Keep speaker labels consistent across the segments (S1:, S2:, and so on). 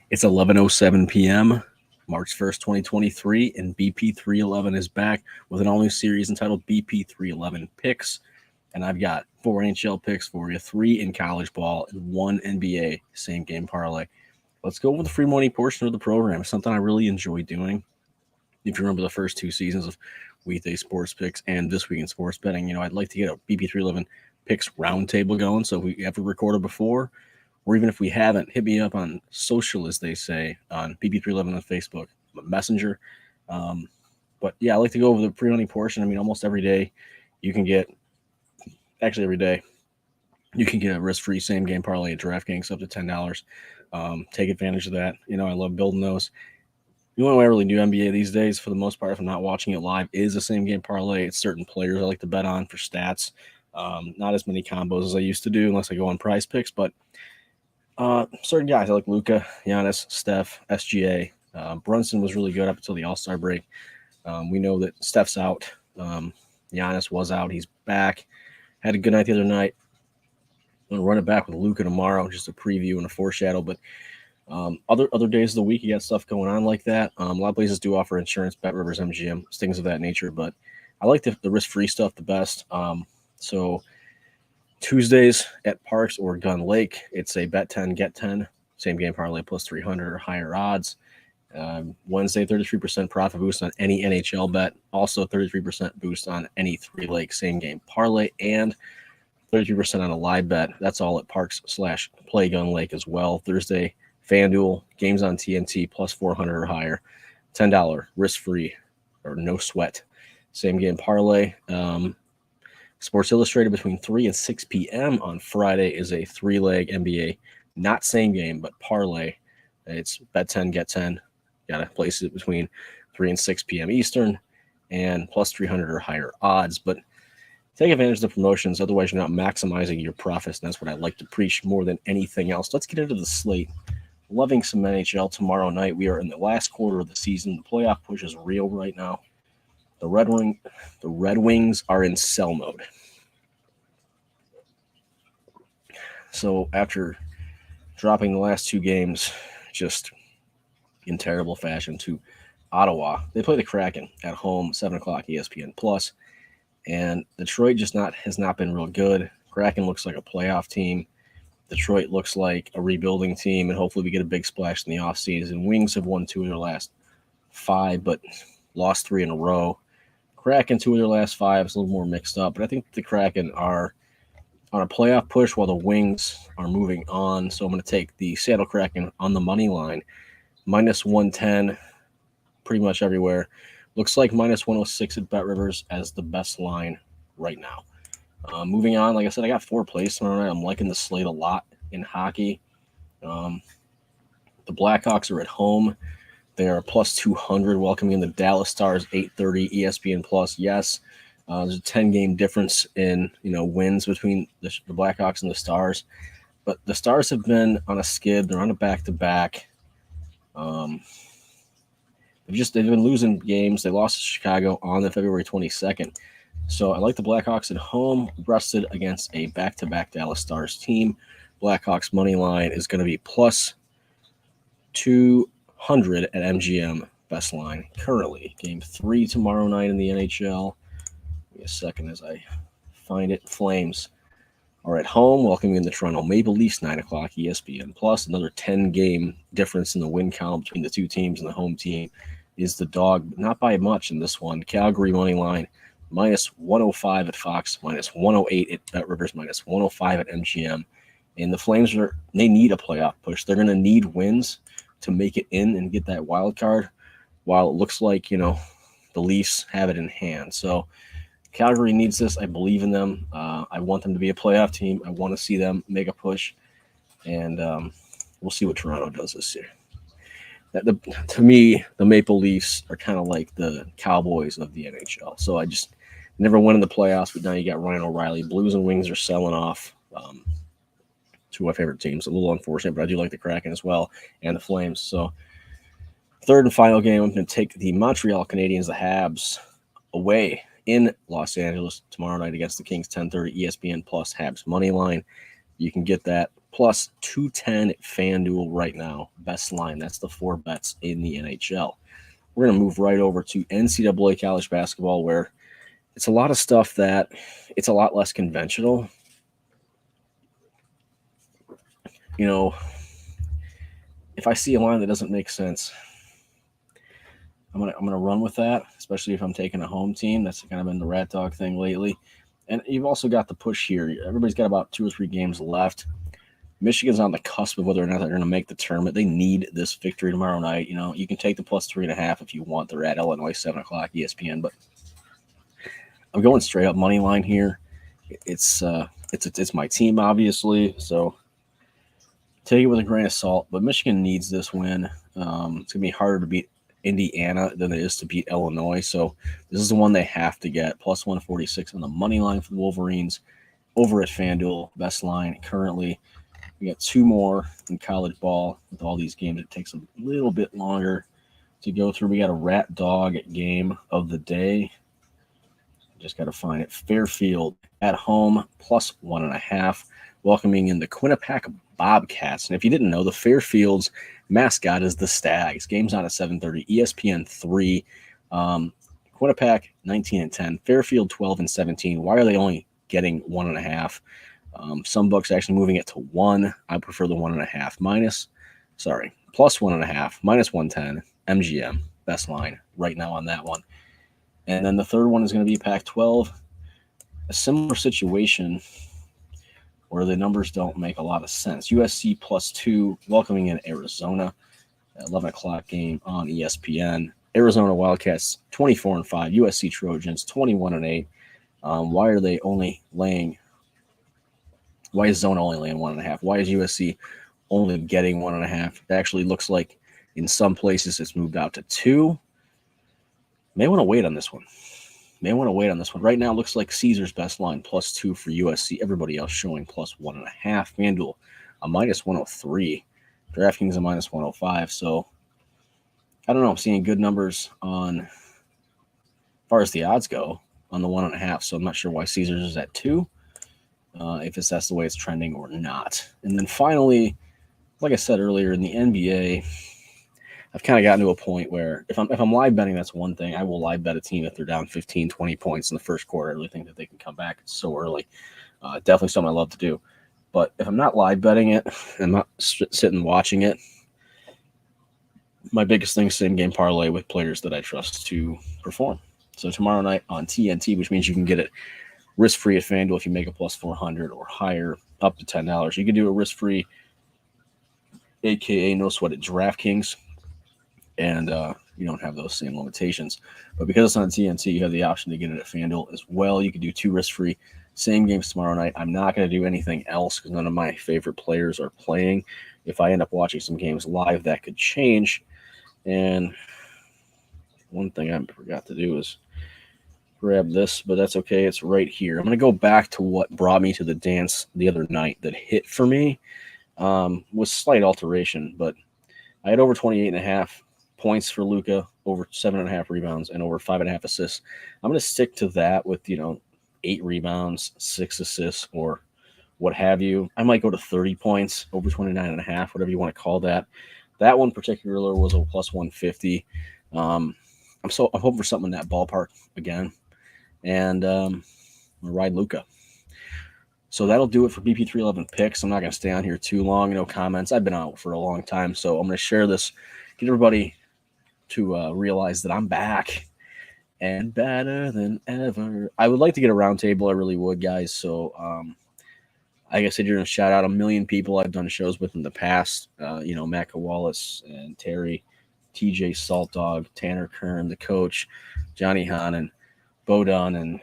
S1: It's 11:07 p.m., March 1st, 2023, and Bp311 is back with an all-new series entitled Bp311 Picks. And I've got 4 NHL picks for you, 3 in college ball, and 1 NBA same-game parlay. Let's go over the free money portion of the program. It's something I really enjoy doing. If you remember the first 2 seasons of Weekday Sports Picks and This Week in Sports Betting, I'd like to get a Bp311 Picks roundtable going. So if we ever recorded before, or even if we haven't, hit me up on social, as they say, on BB311 on Facebook, Messenger. But yeah, I like to go over the pre-money portion. Almost every day every day, you can get a risk-free same-game parlay at DraftKings up to $10. Take advantage of that. I love building those. The only way I really do NBA these days, for the most part, if I'm not watching it live, is a same-game parlay. It's certain players I like to bet on for stats. Not as many combos as I used to do unless I go on Prize Picks, but certain guys I like Luka, Giannis, Steph, SGA. Brunson was really good up until the All-Star break. We know that Steph's out. Giannis was out. He's back. Had a good night the other night. I'm going to run it back with Luka tomorrow, just a preview and a foreshadow. But other days of the week, you got stuff going on like that. A lot of places do offer insurance, Bet Rivers, MGM, things of that nature. But I like the risk-free stuff the best. So Tuesdays at Parks or Gun Lake, it's a bet 10, get 10, same game parlay plus 300 or higher odds. Wednesday, 33% profit boost on any NHL bet. Also 33% boost on any 3-leg same game parlay and 33% on a live bet. That's all at Parks/Play Gun Lake as well. Thursday, FanDuel, games on TNT plus 400 or higher. $10 risk-free or no sweat same game parlay. Sports Illustrated between 3 and 6 p.m. on Friday is a 3-leg NBA, not same game, but parlay. It's bet 10, get 10. Got to place it between 3 and 6 p.m. Eastern and plus 300 or higher odds. But take advantage of the promotions. Otherwise, you're not maximizing your profits. And that's what I like to preach more than anything else. Let's get into the slate. Loving some NHL tomorrow night. We are in the last quarter of the season. The playoff push is real right now. The Red Wings are in sell mode. So after dropping the last 2 games just in terrible fashion to Ottawa, they play the Kraken at home, 7 o'clock ESPN Plus. And Detroit has not been real good. Kraken looks like a playoff team. Detroit looks like a rebuilding team, and hopefully we get a big splash in the offseason. Wings have won 2 of their last 5, but lost 3 in a row. Kraken, 2 of their last 5. It's a little more mixed up, but I think the Kraken are on a playoff push while the Wings are moving on. So I'm going to take the Seattle Kraken on the money line, minus 110 pretty much everywhere. Looks like minus 106 at Bet Rivers as the best line right now. Moving on, like I said, I got 4 plays tomorrow night. I'm liking the slate a lot in hockey. The Blackhawks are at home. They are plus 200, welcoming in the Dallas Stars, 8:30 ESPN Plus. Yes, there's a 10-game difference in wins between the Blackhawks and the Stars, but the Stars have been on a skid. They're on a back-to-back. They've been losing games. They lost to Chicago on the February 22nd. So I like the Blackhawks at home, rested against a back-to-back Dallas Stars team. Blackhawks money line is going to be plus 200 at MGM, best line currently. Game 3 tomorrow night in the NHL. Give me a second as I find it. Flames are at home, welcoming in the Toronto Maple Leafs, 9 o'clock ESPN Plus. Another 10-game difference in the win column between the 2 teams, and the home team is the dog, but not by much in this one. Calgary money line, minus 105 at Fox, minus 108 at Bet Rivers, minus 105 at MGM. And the Flames they need a playoff push. They're going to need wins to make it in and get that wild card, while it looks like, the Leafs have it in hand. So Calgary needs this. I believe in them. I want them to be a playoff team. I want to see them make a push. And we'll see what Toronto does this year. To me, the Maple Leafs are kind of like the Cowboys of the NHL. So I just never went in the playoffs, but now you got Ryan O'Reilly. Blues and Wings are selling off. 2 of my favorite teams. A little unfortunate, but I do like the Kraken as well, and the Flames. So third and final game, I'm going to take the Montreal Canadiens, the Habs, away in Los Angeles tomorrow night against the Kings, 10:30 ESPN Plus Habs money line. You can get that plus 210 at FanDuel right now. Best line. That's the 4 bets in the NHL. We're going to move right over to NCAA college basketball, where it's a lot of stuff that it's a lot less conventional. You know, if I see a line that doesn't make sense, I'm gonna run with that, especially if I'm taking a home team. That's kind of been the rat dog thing lately. And you've also got the push here. Everybody's got about 2 or 3 games left. Michigan's on the cusp of whether or not they're going to make the tournament. They need this victory tomorrow night. You know, you can take the plus 3.5 if you want. They're at Illinois, 7 o'clock ESPN. But I'm going straight up money line here. It's my team, obviously, so take it with a grain of salt. But Michigan needs this win. It's gonna be harder to beat Indiana than it is to beat Illinois. So this is the one they have to get. Plus 146 on the money line for the Wolverines over at FanDuel. Best line currently. We got 2 more in college ball. With all these games, it takes a little bit longer to go through. We got a rat dog game of the day. Just got to find it. Fairfield at home, plus 1.5, welcoming in the Quinnipiac Bobcats. And if you didn't know, the Fairfield's mascot is the Stags. Game's on at 7:30, ESPN 3. Quinnipiac 19-10, Fairfield 12-17. Why are they only getting 1.5? Some books actually moving it to 1. I prefer the 1.5 plus 1.5 minus 110. MGM best line right now on that one. And then the third one is going to be Pac-12. A similar situation where the numbers don't make a lot of sense. USC plus 2, welcoming in Arizona. 11 o'clock game on ESPN. Arizona Wildcats 24-5. USC Trojans 21-8. Why are they only laying? Why is Zona only laying 1.5? Why is USC only getting 1.5? It actually looks like in some places it's moved out to 2. May want to wait on this one. Right now, it looks like Caesar's best line, plus 2 for USC. Everybody else showing plus 1.5. FanDuel, a minus 103. DraftKings, a minus 105. So, I don't know. I'm seeing good numbers on, as far as the odds go, on the 1.5. So, I'm not sure why Caesar's is at 2, if that's the way it's trending or not. And then finally, like I said earlier, in the NBA, I've kind of gotten to a point where if I'm live betting, that's one thing. I will live bet a team if they're down 15, 20 points in the first quarter. I really think that they can come back. It's so early. Definitely something I love to do. But if I'm not live betting it, I'm not sitting watching it, my biggest thing is same game parlay with players that I trust to perform. So tomorrow night on TNT, which means you can get it risk-free at FanDuel if you make a plus 400 or higher, up to $10. You can do it risk-free, a.k.a. no sweat at DraftKings. And you don't have those same limitations. But because it's on TNT, you have the option to get it at FanDuel as well. You can do 2 risk-free same games tomorrow night. I'm not going to do anything else because none of my favorite players are playing. If I end up watching some games live, that could change. And one thing I forgot to do is grab this, but that's okay. It's right here. I'm going to go back to what brought me to the dance the other night that hit for me with slight alteration, but I had over 28.5 points for Luka, over 7.5 rebounds, and over 5.5 assists. I'm going to stick to that with, 8 rebounds, 6 assists, or what have you. I might go to 30 points, over 29.5, whatever you want to call that. That one particular was a plus 150. I'm hoping for something in that ballpark again. And I'm going to ride Luka. So that'll do it for Bp311 Picks. I'm not going to stay on here too long. No comments. I've been out for a long time, so I'm going to share this, get everybody to realize that I'm back and better than ever. I would like to get a roundtable. I really would, guys. So, like I said, you're going to shout out a million people I've done shows with in the past. Matt Wallace and Terry, TJ Salt Dog, Tanner Kern, the coach, Johnny Hahn, and Bo Dunn, and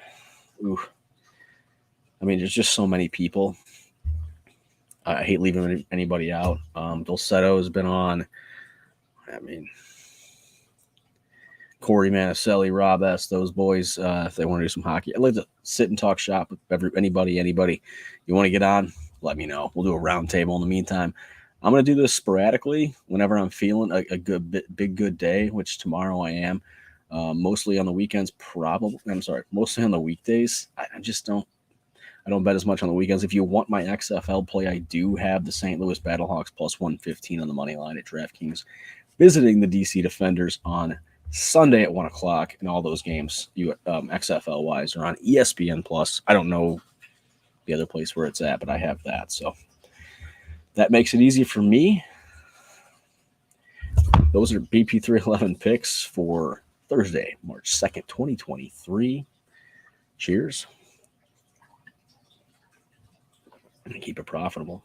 S1: there's just so many people. I hate leaving anybody out. Dulcetto has been on. Corey Manicelli, Rob S., those boys, if they want to do some hockey. I'd like to sit and talk shop with anybody. You want to get on, let me know. We'll do a round table in the meantime. I'm going to do this sporadically whenever I'm feeling a good day, which tomorrow I am. Mostly on the weekends, mostly on the weekdays. I just don't. I don't bet as much on the weekends. If you want my XFL play, I do have the St. Louis Battlehawks plus 115 on the money line at DraftKings, visiting the DC Defenders on Sunday at 1 o'clock. And all those games, XFL wise, are on ESPN Plus. I don't know the other place where it's at, but I have that. So that makes it easy for me. Those are Bp311 picks for Thursday, March 2nd, 2023. Cheers. And keep it profitable.